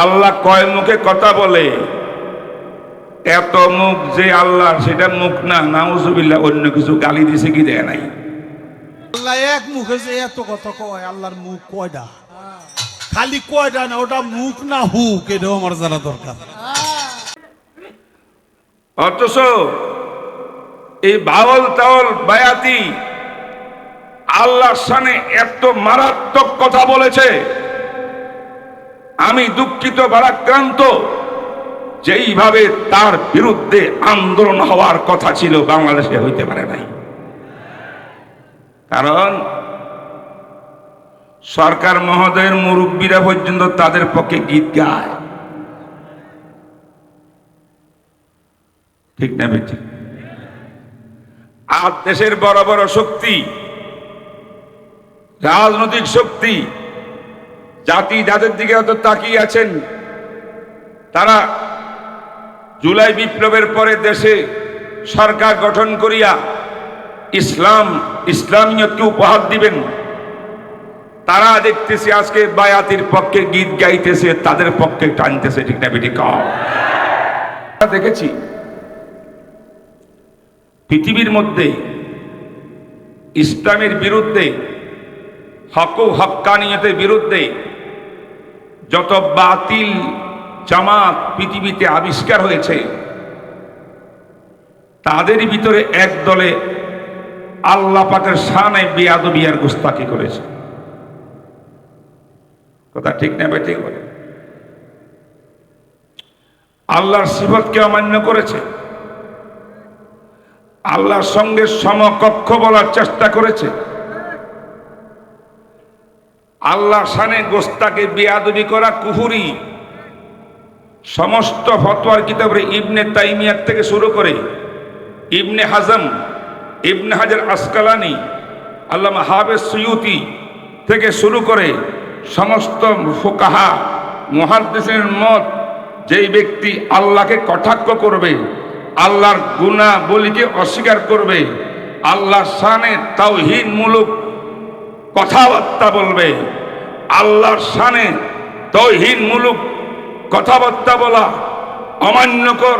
আল্লাহ কয় মুখে কথা বলে, এত মুখ যে আল্লাহর সেটা মুখ না, নাউজুবিল্লাহ, অন্য কিছু গালি দিছে কি দেয় নাই? আল্লাহ এক মুখে যে এত কথা কয়, আল্লাহর মুখ কয়টা? খালি কয়টা না, ওটা মুখ না হুক, এটাও আমার জানা দরকার। অথচ এই বাউল তাউল বায়াতি আল্লাহর সামনে এত মারাত্মক কথা বলেছে, আমি দুঃখিত ভারাক্রান্ত। যেইভাবে তার বিরুদ্ধে আন্দোলন হওয়ার কথা ছিল বাংলাদেশে হইতে পারে নাই। কারণ সরকার মহোদয়ের মুরব্বীরা পর্যন্ত তাদের পক্ষে গীত গায়, ঠিক না বেঠিক? আর দেশের বড় বড় শক্তি, রাজনৈতিক শক্তি, জাতি যাদের দিকে হয়তো তাকিয়ে আছেন, তারা জুলাই বিপ্লবের পরে দেশে সরকার গঠন করিয়া ইসলামিয়তকে উপহার দিবেন। তারা দেখতেছি আজকে বায়াতির পক্ষে গীত গাইতেছে, তাদের পক্ষে টানতেছে, ঠিক না বেঠিক? দেখেছি পৃথিবীর মধ্যে ইসলামের বিরুদ্ধে, হক ও হক্কানিয়তের বিরুদ্ধে যত বাতিল জামাত পৃথিবীতে আবিষ্কার হয়েছে, তাদের ভিতরে এক দলে আল্লাহ পাকের শানে বেয়াদবি আর গুস্তাখি করেছে। কথা ঠিক না বেঠিক? বলে আল্লাহর সিফতকে অমান্য করেছে, আল্লাহর সঙ্গে সমকক্ষ বলার চেষ্টা করেছে, আল্লাহর শানে গোস্তাকে বেয়াদবি করা কুফরি। সমস্ত ফতোয়ার কিতাবে ইবনে তাইমিয়ার থেকে শুরু করে ইবনে হাজম, ইবনে হাজার আসকালানি, আল্লামা হাফেজ সুয়ুতি থেকে শুরু করে সমস্ত ফুকাহা মুহাদ্দিসের মত, যেই ব্যক্তি আল্লাহকে কটাক্ষ করবে, আল্লাহর গুনাহবলীকে অস্বীকার করবে, আল্লাহর শানে তাওহীদমূলক কথাবার্তা বলবে, আল্লাহর শানে তাওহীদমূলক কথাবার্তা বলা অমান্যকর,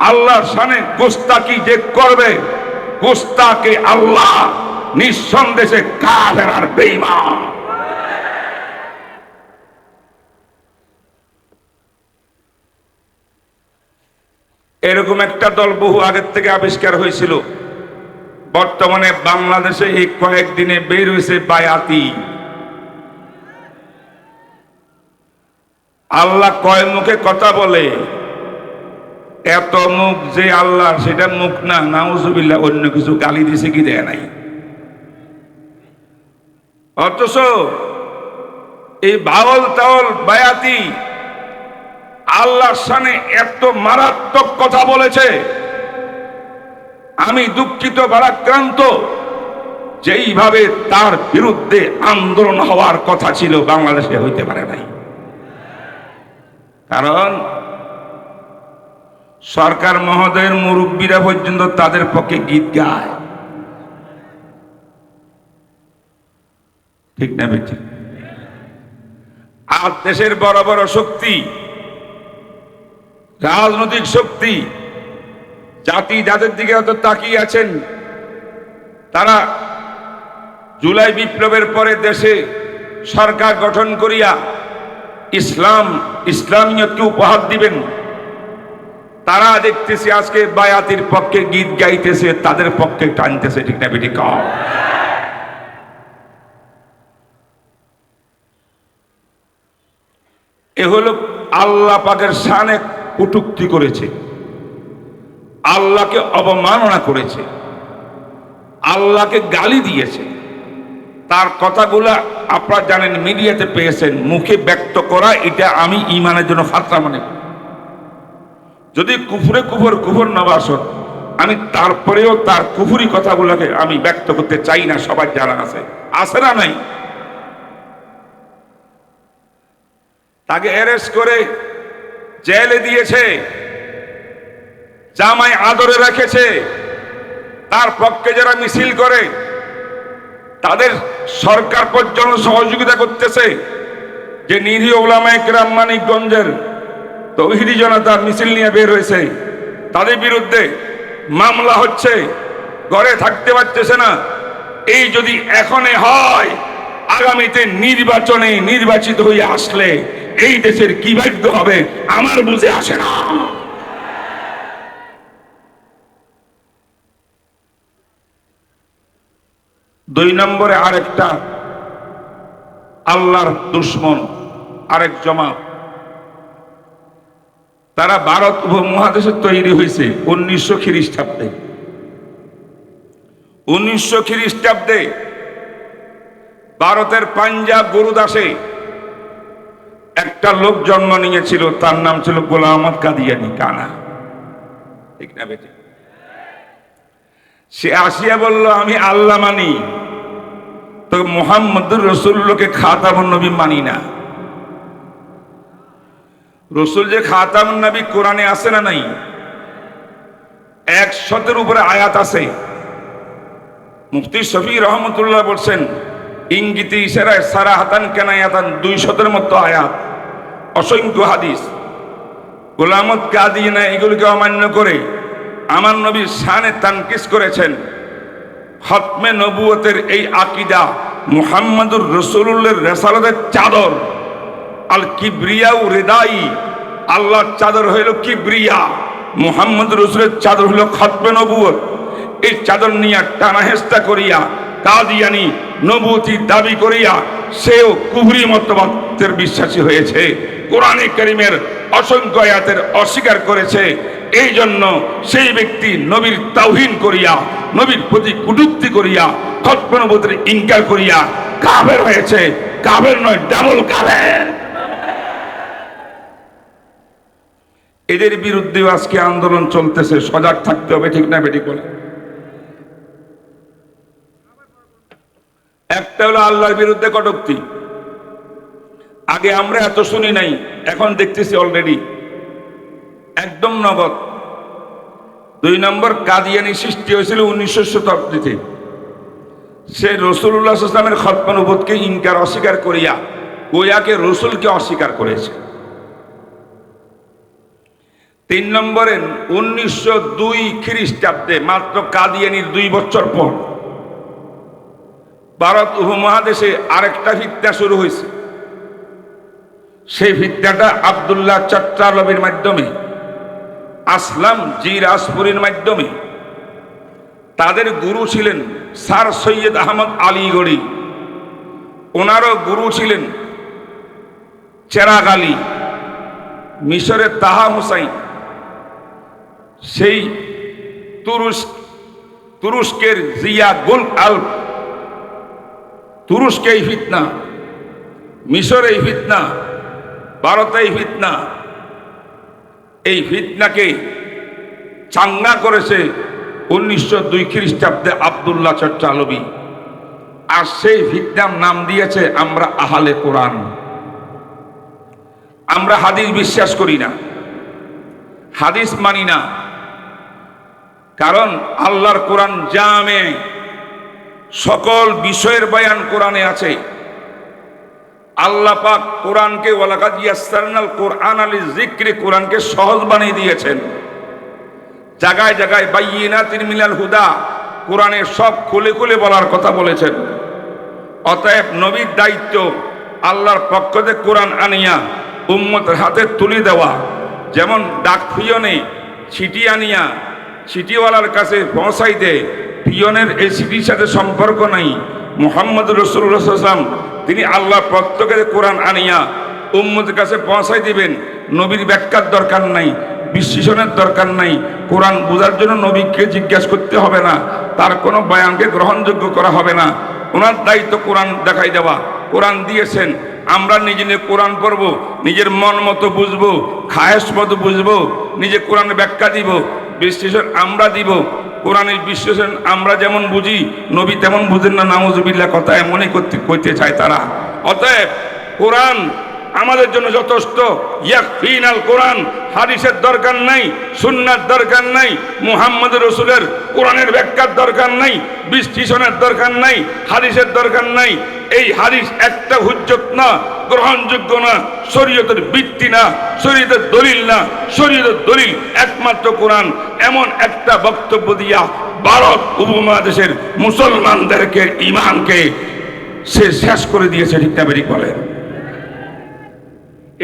আল্লাহর শানে গোস্তাকি যে করবে, গোস্তাকে আল্লাহ নিঃসন্দেহে কাফের আর বেঈমান। এরকম একটা দল বহু আগের থেকে আবিষ্কার হয়েছিল। বর্তমানে বাংলাদেশে এই কয়েকদিনে বের হয়েছে বায়াতি। আল্লাহ কয় মুখে কথা বলে, এত মুখ যে আল্লাহর সেটা মুখ না, নাউজুবিল্লাহ, অন্য কিছু গালি দিছে কি দেয় নাই? অথচ এই বাউল তাউল বায়াতি আল্লাহর সামনে এত মারাত্মক কথা বলেছে, আমি দুঃখিত ভারাক্রান্ত। যেইভাবে তার বিরুদ্ধে আন্দোলন হওয়ার কথা ছিল বাংলাদেশে হইতে পারে নাই। কারণ সরকার মহোদয়ের মুরব্বীরা পর্যন্ত তাদের পক্ষে গীত গায়, ঠিক না বেঠিক? আর দেশের বড় বড় শক্তি, রাজনৈতিক শক্তি, জাতি যাদের দিকে হয়তো তাকিয়ে আছেন, তারা জুলাই বিপ্লবের পরে দেশে সরকার গঠন করিয়া ইসলামিয়তকে উপহার দিবেন। তারা দেখতেছি আজকে বায়াতির পক্ষে গীত গাইতেছে, তাদের পক্ষে টানতেছে, ঠিক না বেঠিক? এ হলো আল্লাহ পাকের শানে কটূক্তি করেছে, আল্লাহকে অবমাননা করেছে, আল্লাহকে গালি দিয়েছে। তার কথাগুলা আপনারা জানেন, মিডিয়াতে পেয়েছেন। মুখে ব্যক্ত করা এটা আমি ঈমানের জন্য ফাতরা মনে করি। যদি কুফরে কুফর নবাসত, আমি তারপরেও তার কুফরি কথাগুলোকে আমি ব্যক্ত করতে চাই না। সবার জানা আছে না নাই? তাকে অ্যারেস্ট করে জেলে দিয়েছে, জামাই আদরে রেখেছে। তার পক্ষে যারা মিছিল করে তাদের সরকার পর্যন্ত সহযোগিতা করতেছে। যে নিরীহ উলামায়ে কেরাম মানিকগঞ্জের তৌহিদি জনতা মিছিল নিয়ে বের হয়েছে, তাদের বিরুদ্ধে মামলা হচ্ছে, ঘরে থাকতে পারতেছে না। এই যদি এখনই হয়, আগামীতে নির্বাচনে নির্বাচিত হয়ে আসলে এই দেশের কি ভাগ্য হবে আমার বুঝে আসে না। দুই নম্বরে আরেকটা আল্লাহর দুশ্মন, আরেক জমাত, তারা ভারত উপমহাদেশে তৈরি হয়েছে 1900 খ্রিস্টাব্দে। 1900 খ্রিস্টাব্দে ভারতের পাঞ্জাব গুরুদাসে একটা লোক জন্ম নিয়েছিল, তার নাম ছিল গোলাম আহমদ কাদিয়ানি, কানা, ঠিক না বেটি? সে আসিয়া বলল আমি আল্লাহ মানি, তো মুহাম্মদুর রাসূলুল্লাহকে খাতামুন নবী মানি না। রসুল যে খাতামুন নবী কোরআনে আছে না নাই? 100-এর উপরে আয়াত আছে। মুফতি শফি রহমতুল্লাহ বলছেন ইঙ্গিতে ইশারায় সারাহাতান কেনায়াতান 200-এর মতো আয়াত, অসংখ্য হাদিস। গোলাম আহমদ কাদিয়ানি এগুলোকে অমান্য করে আমার নবীর শানে তানকিস করেছেন। খতমে নবুয়তের এই আকীদা মুহাম্মদুর রাসূলুল্লাহর রিসালাতের চাদর, আল কিবরিয়া ও রিদাই, আল্লাহর চাদর হইল কিবরিয়া, মুহাম্মদুর রাসূলের চাদর হইল খতমে নবুয়ত। এই চাদর নিয়ে টানাহেস্তা করিয়া কাদিয়ানি নবুয়তি দাবি করিয়া সেও কুফরি মতবাদের বিশ্বাসী হয়েছে, কোরআনে কারীমের অসংখ্য আয়াতের অস্বীকার করেছে। এই জন্য সেই ব্যক্তি নবীর তাওহীন করিয়া, নবীর প্রতি কটূক্তি করিয়া, খতমে নবুয়তের ইনকার করিয়া কাফের হয়েছে। কাফের নয়, ডাবল কাফের। এদের বিরুদ্ধেও আজকে আন্দোলন চলতেছে, সজাগ থাকতে হবে, ঠিক না বেটি বলে? একটা হলো আল্লাহর বিরুদ্ধে কটূক্তি, আগে আমরা এত শুনি নাই, এখন দেখতেছি অলরেডি একদম নগদ। 2 নম্বর কাদিয়ানি সৃষ্টি হয়েছিল 1900 শতাব্দীতে। সে রাসূলুল্লাহ সাল্লাল্লাহু আলাইহি ওয়াসাল্লামের খতমে নবুয়তকে ইনকার অস্বীকার করিয়া গোয়াকে রসুলকে অস্বীকার করেছে। 3 নম্বরে 1902 খ্রিস্টাব্দে, মাত্র কাদিয়ানির 2 বছর পর ভারত উপমহাদেশে আরেকটা ফিতনা শুরু হয়েছে। সেই ফিতনাটা আব্দুল্লাহ চট্টালবির মাধ্যমে, আসলাম জিরাজপুরীর মাধ্যমে। তাদের গুরু ছিলেন স্যার সৈয়দ আহমদ আলীগড়ি, ওনারও গুরু ছিলেন চেরাগ আলী, মিশরের তাহা হুসাইন, সেই তুরস্কের জিয়া গুল আল, তুরস্কে এই ফিতনা, মিশরে এই ফিতনা, ভারতে এই ফিতনা। এই ফিতনাকে চাঙ্গা করেছে 1902 খ্রিস্টাব্দে আব্দুল্লাহ চট্টালবি। আর সেই ফিতনার নাম দিয়েছে আমরা আহলে কোরআন। আমরা হাদিস বিশ্বাস করি না, হাদিস মানি না, কারণ আল্লাহর কোরআন জামে, সকল বিষয়ের বয়ান কোরআনে আছে। আল্লাহ পাক কোরআনকে ওয়ালাকাদ ইয়াসসারনাল কোরআনা লিযিকরি, কোরআনকে সহজ বানিয়ে দিয়েছেন। জায়গায় জায়গায় বাইয়িনাতিন মিনাল হুদা, কোরআনে সব খুলে খুলে বলার কথা বলেছেন। অতএব নবীর দায়িত্ব আল্লাহর পক্ষ থেকে কোরআন আনিয়া উম্মতের হাতে তুলে দেওয়া। যেমন ডাক পিয়নে চিঠি আনিয়া চিঠিওয়ালার কাছে পৌঁছাই দেয়, পিয়নের এই চিঠির সাথে সম্পর্ক নাই। মুহাম্মদুর রাসূলুল্লাহ সাল্লাল্লাহু আলাইহি ওয়াসাল্লাম তিনি আল্লাহর পক্ষ থেকে কোরআন আনিয়া উম্মতের কাছে পৌঁছাই দিবেন। নবীর ব্যাখ্যার দরকার নাই, বিশ্লেষণের দরকার নাই। কোরআন বোঝার জন্য নবীকে জিজ্ঞাসা করতে হবে না, তার কোনো বয়ানকে গ্রহণযোগ্য করা হবে না। ওনার দায়িত্ব কোরআন দেখাই দেওয়া। কোরআন দিয়েছেন, আমরা নিজে নিজে কোরআন পড়বো, নিজের মন মতো বুঝবো, খায়েশ মতো বুঝবো, নিজে কোরআনের ব্যাখ্যা দিব, বিশ্লেষণ আমরা দিব। কোরআনের বিশ্লেষণ আমরা যেমন বুঝি, নবী তেমন বুঝেন না, নাউজুবিল্লাহ, কথা এমনই করতে চায় তারা। অতএব কোরআন আমাদের জন্য যথেষ্ট। ইয়াকফিনাল কোরআন, হাদিসের দরকার নাই, সুন্নার দরকার নাই, মুহাম্মদ রাসূলের কোরআনের ব্যাখ্যার দরকার নাই, বিশ্লেষণের দরকার নাই, হাদিসের দরকার নাই। এই হাদিস একটা হুজ্জত না, গ্রহণযোগ্য না, শরীয়তের ভিত্তি না, শরীয়তের দলিল না, শরীয়তের দলিল একমাত্র কোরআন। এমন একটা বক্তব্য দিয়া ভারত উপমহাদেশের মুসলমানদেরকে ইমানকে সে শেষ করে দিয়েছে। ঠিক না বেরিক বলেন?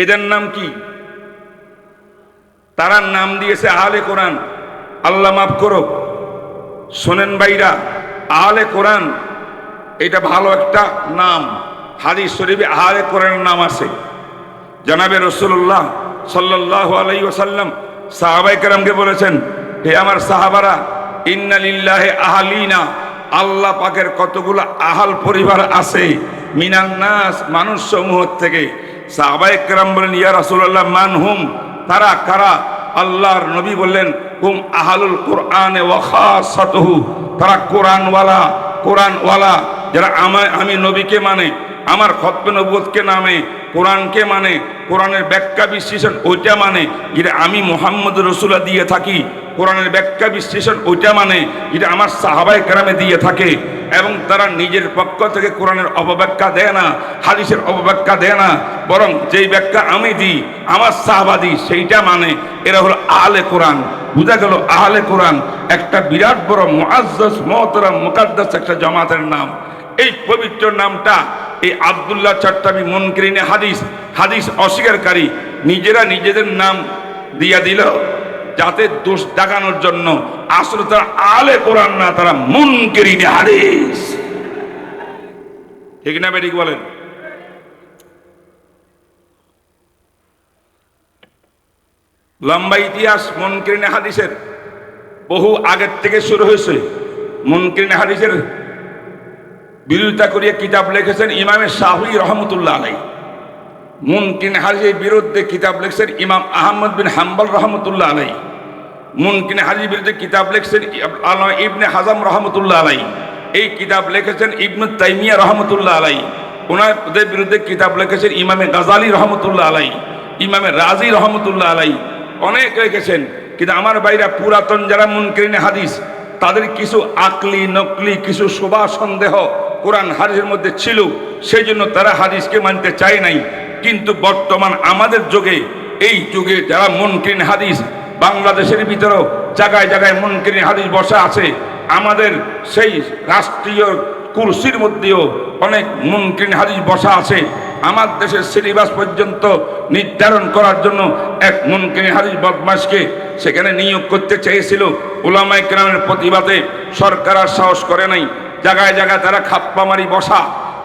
এদের নাম কি? তারা নাম দিয়েছে আহলে কোরআন। আল্লাহ মাফ করো, শোনেন ভাইরা, আহলে কোরআন এটা ভালো একটা নাম। হাদিস শরীফে আহলে কোরআনের নাম আছে। জনাবে রাসূলুল্লাহ সাল্লাল্লাহু আলাইহি ওয়াসাল্লাম সাহাবায়ে কেরামকে বলেছেন, হে আমার সাহাবারা, ইন্না লিল্লাহি আহলিনা, আল্লাহ পাকের কতগুলো আহাল পরিবার আছে, মিনান নাস, মানুষ সমূহ থেকে। সাহাবায়ে কেরাম বলেন, ইয়া রাসূলুল্লাহ মান হুম, তারা কারা? আল্লাহর নবী বললেন, হুম আহালুল কোরআনে ওয়া খাসাতুহু, তারা কোরআনওয়ালা, কোরআনওয়ালা যারা আমি নবীকে মানে, আমার খতমে নবুয়তকে নামে, কোরআনকে মানে, কোরআনের ব্যাখ্যা বিশ্লেষণ ওইটা মানে, যেটা আমি মুহাম্মদ রাসূলুল্লাহ দিয়ে থাকি, কোরআনের ব্যাখ্যা বিশ্লেষণ ওইটা মানে, যেটা আমার সাহাবায়ে কেরামে দিয়ে থাকে। এবং তারা নিজের পক্ষ থেকে কোরআনের অপব্যাখ্যা দেয় না, হাদিসের অপব্যাখ্যা দেয় না, বরং যেই ব্যাখ্যা আমি দিই, আমার সাহাবা দিই, সেইটা মানে। এরা হলো আহলে কোরআন। বুঝা গেল, আহলে কোরআন একটা বিরাট বড় মুআজ্জাজ, মুহতারাম, মুকাদ্দাস একটা জামাতের নাম। এই পবিত্র নামটা এই আব্দুল্লাহ চাট্টাবী মুনকিরিনে হাদিস, হাদিস অস্বীকারী নিজেরা নিজেদের নাম দিয়া দিল যাতে দোষ দেখানোর জন্য। আসলে তারা আহলে কোরআন না, তারা মুনকিরিনে হাদিস। ঠিক না বেঠিক বলেন? লম্বা ইতিহাস মুনকিরিনে হাদিসের, বহু আগের থেকে শুরু হয়েছে। মুনকিরিনে হাদিসের বিরোধিতা করিয়া কিতাব লিখেছেন ইমামে শাফিঈ রহমতুল্লাহ আলাইহি। মুনকিরিনে হাদিসের বিরুদ্ধে কিতাব লিখেছেন ইমাম আহমদ বিন হাম্বল রহমতুল্লাহ আলাইহি। মুনকিরিনে হাদিসের বিরুদ্ধে কিতাব লিখেছেন আল্লামা ইবনে হাজাম রহমতুল্লাহ আলাইহি। এই কিতাব লিখেছেন ইবনে তাইমিয়া রহমতুল্লাহ আলাইহি। ওনাদের বিরুদ্ধে কিতাব লিখেছেন ইমামে গাজালি রহমতুল্লাহ আলাইহি, ইমামে রাজি রহমতুল্লাহ আলাইহি। অনেক লিখেছেন। কিন্তু আমার ভাইরা, পুরাতন যারা মুনকিরিনে হাদিস, তাদের কিছু আকলি নকলি কিছু শোভা সন্দেহ কোরআন হাদিসের মধ্যে ছিল, সেই জন্য তারা হাদিসকে মানতে চায় নাই। কিন্তু বর্তমান আমাদের যুগে, এই যুগে যারা মুনকিরিনে হাদিস, বাংলাদেশের ভিতরেও জায়গায় জায়গায় মুনকিরিনে হাদিস বসা আছে। আমাদের সেই রাষ্ট্রীয় কুরসির মধ্যেও অনেক মুনকিরিনে হাদিস বসা আছে। আমার দেশের সিলেবাস পর্যন্ত নির্ধারণ করার জন্য এক মুনকিরিনে হাদিস বদমাশকে সেখানে নিয়োগ করতে চেয়েছিল। উলামায়ে কেরামের প্রতিবাদে সরকার আর সাহস করে নাই। জায়গায় জায়গায় তারা খাপ্পা মারি বসা।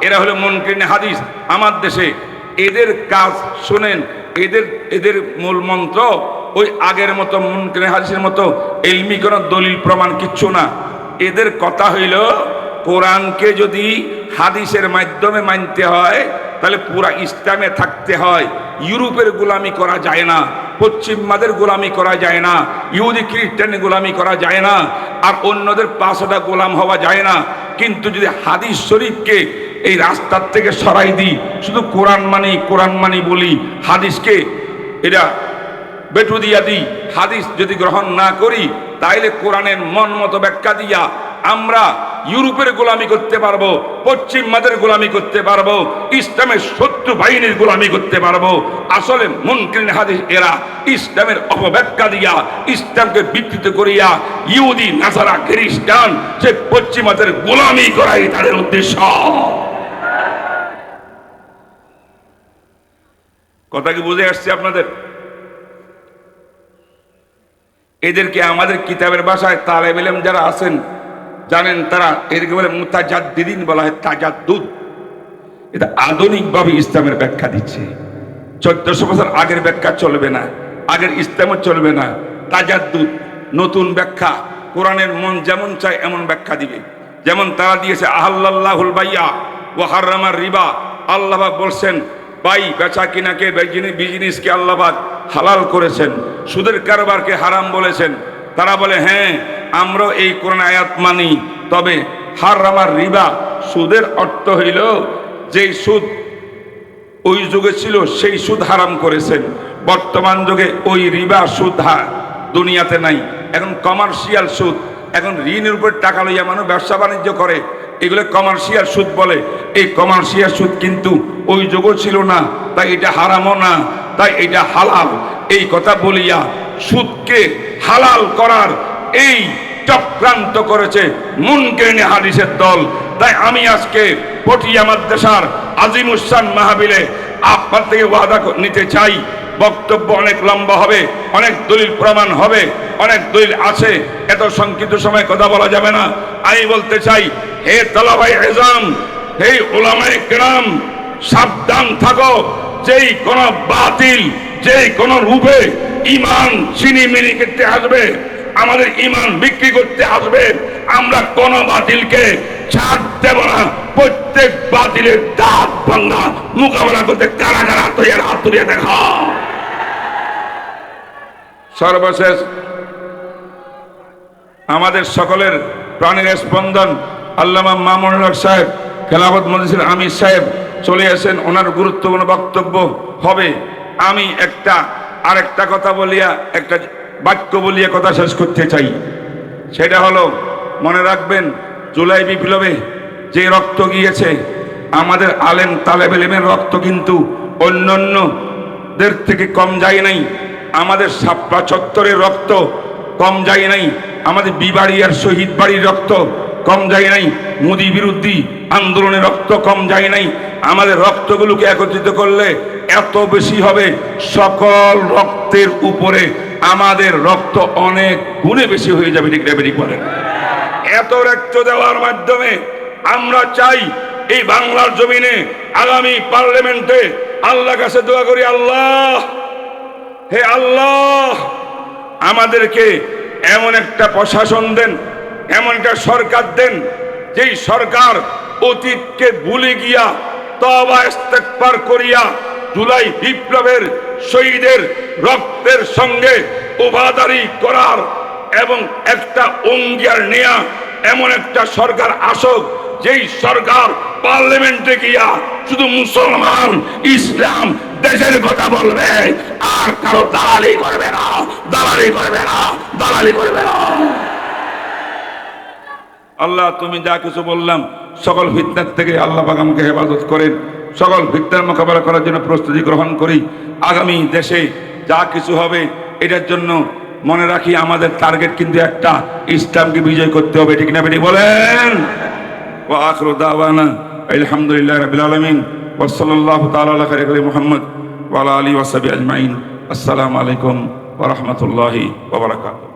এরা হলো মুনকিরিনে হাদিস আমার দেশে। এদের কাজ শুনেন, এদের মূল মন্ত্র ওই আগের মতো মুনকিরিনে হাদিসের মতো ইলমি কোনো দলিল প্রমাণ কিচ্ছু না। এদের কথা হইল, কোরআনকে যদি হাদিসের মাধ্যমে মানতে হয় তাহলে পুরা ইসলামে থাকতে হয়। ইউরোপের গোলামি করা যায় না, পশ্চিমাদের গোলামি করা যায় না, ইহুদি খ্রিস্টানের গোলামি করা যায় না, আর অন্যদের পাশটা গোলাম হওয়া যায় না। কিন্তু যদি হাদিস শরীফকে এই রাস্তার থেকে সরাই দিই, শুধু কোরআন মানি বলি, হাদিসকে এটা বেটু দিয়া দিই, হাদিস যদি গ্রহণ না করি, তাইলে কোরআনের মন মতো ব্যাখ্যা দিয়া আমরা ইউরোপের গোলামি করতে পারবো, পশ্চিমাদের গোলামি করতে পারবো, ইসলামের শত্রু বাহিনীর গোলামি করতে পারবো। আসলে মুনকিরিনে হাদিস এরা ইসলামের অপব্যাখ্যা দিয়া, ইসলামকে বিকৃত করিয়া ইহুদি নাসারা খ্রিস্টান সে পশ্চিমাদের গোলামি করাই তাদের উদ্দেশ্য। কথা কি বুঝে আসছে আপনাদের? এদেরকে আমাদের কিতাবের ভাষায় তালেব ইলম যারা আছেন জানেন, তারা এদেরকে বলে মুতাজাদ্দিদিন বলা হয়, তাজাদ্দুদ। এটা আধুনিকভাবে ইসলামের ব্যাখ্যা দিচ্ছে। 1400 বছর আগের ব্যাখ্যা চলবে না, আগের ইসলামও চলবে না। তাজাদ্দুদ, নতুন ব্যাখ্যা। কোরআনের মন যেমন চায় এমন ব্যাখ্যা দিবে। যেমন তারা দিয়েছে আহাল্লাল্লাহুল বাইয়া ওয়া হারামার রিবা। আল্লাহ পাক বলছেন বাই বেচা কিনাকে, বিজনেসকে আল্লাহ পাক হালাল করেছেন, সুদের কারবারকে হারাম বলেছেন। তারা বলে হ্যাঁ আমরা এই কোরআন আয়াত মানি, তবে হারামার রিবা, সুদের অর্থ হইল যেই সুদ ওই যুগে ছিল সেই সুদ হারাম করেছেন। বর্তমান যুগে ওই রিবা সুদ দুনিয়াতে নাই, এখন কমার্শিয়াল সুদ। এখন ঋণের উপর টাকা লইয়া মানুষ ব্যবসা বাণিজ্য করে, এগুলো কমার্শিয়াল সুদ বলে। এই কমার্শিয়াল সুদ কিন্তু ওই যুগও ছিল না, তাই এটা হারামও না, তাই এটা হালাল। এই কথা বলিয়া সুদকে হালাল করার এই চক্রান্ত করেছে মুনকিরিনে হাদিসের দল। তাই আমি আজকে পটিয়া মাদ্রাসার আজিমুসান মাহফিলে আপনার থেকে ওয়াদা নিতে চাই, বক্তব্য অনেক লম্বা হবে, অনেক দলিল প্রমাণ হবে, অনেক দলিল আছে, এত সংক্ষিপ্ত সময় কথা বলা যাবে না। আমি বলতে চাই, হে তালাবাই এজাম, হে উলামায়ে কেরাম, সাবধান থাকো। যেই কোন বাতিল, যেই কোন রূপে ইমান চিনিমিনি করতে আসবে, আমাদের ইমান বিক্রি করতে আসবে, আমরা কোন বাতিলকে ছাড় দেব না। প্রত্যেক বাতিলের দাঁত ভাঙা মোকাবেলা করতে কারা কারা তৈরি, হাত তুলিয়ে দেখা। সর্বশেষ আমাদের সকলের প্রাণের স্পন্দন আল্লামা মামুনুল হক সাহেব, খেলাফত মজলিসের আমির সাহেব চলে আসেন, ওনার গুরুত্বপূর্ণ বক্তব্য হবে। আমি আরেকটা কথা বলিয়া, একটা বাক্য বলিয়া কথা শেষ করতে চাই। সেটা হলো, মনে রাখবেন, জুলাই বিপ্লবে যে রক্ত গিয়েছে, আমাদের আলেম তালেবে ইলমের রক্ত কিন্তু অন্যান্যদের থেকে কম যায় নাই। আমাদের শাপলা চত্বরের রক্ত কম যায় নাই, আমাদের বিবাড়িয়ার শহীদ বাড়ির রক্ত কম যায় নাই, মোদি বিরোধী আন্দোলনের রক্ত কম যায় নাই। আমাদের রক্তগুলোকে একত্রিত করলে এত বেশি হবে, সকল রক্তের উপরে আমাদের রক্ত অনেক গুণে বেশি হয়ে যাবে। ঠিক বলেন, এত রক্ত দেওয়ার মাধ্যমে আমরা চাই এই বাংলার জমিনে আগামী পার্লামেন্টে আল্লাহর কাছে দোয়া করি, আল্লাহ, হে আল্লাহ, আমাদেরকে এমন একটা প্রশাসন দেন, এমন একটা সরকার দেন, যেই সরকার অতীতকে ভুলে গিয়া তওবা ইস্তেগফার করিয়া জুলাই বিপ্লবের শহীদের রক্তের সঙ্গে ওবাদারি করার এবং একটা অঙ্গীকার নেয়া এমন একটা সরকার আসুক, যেই সরকার পার্লামেন্টে গিয়া শুধু মুসলমান, ইসলাম, দেশের কথা বলবে, আর কারো দালালি করবে না, দালালি করবে না, দালালি করবে না। আল্লাহ, তুমি যা কিছু বললাম সকল ফিতনার থেকে আল্লাহ পাক আমাকে হেফাজত করেন। সকল ফিতনার মোকাবেলা করার জন্য প্রস্তুতি গ্রহণ করি। আগামী দেশে যা কিছু হবে এটার জন্য মনে রাখি, আমাদের টার্গেট কিন্তু একটা, ইসলামকে বিজয় করতে হবে। ঠিক না বেটি বলেন? ওয়া আখিরু দাওয়ানা আলহামদুলিল্লাহি রাব্বিল আলামিন ওয়া সাল্লাল্লাহু তাআলা আলা খায়রি মুহাম্মদ ওয়া আলা আলিহি ওয়া সাহবিহি আজমাইন। আসসালামু আলাইকুম ওয়া রাহমাতুল্লাহি ওয়া বারাকাতুহু।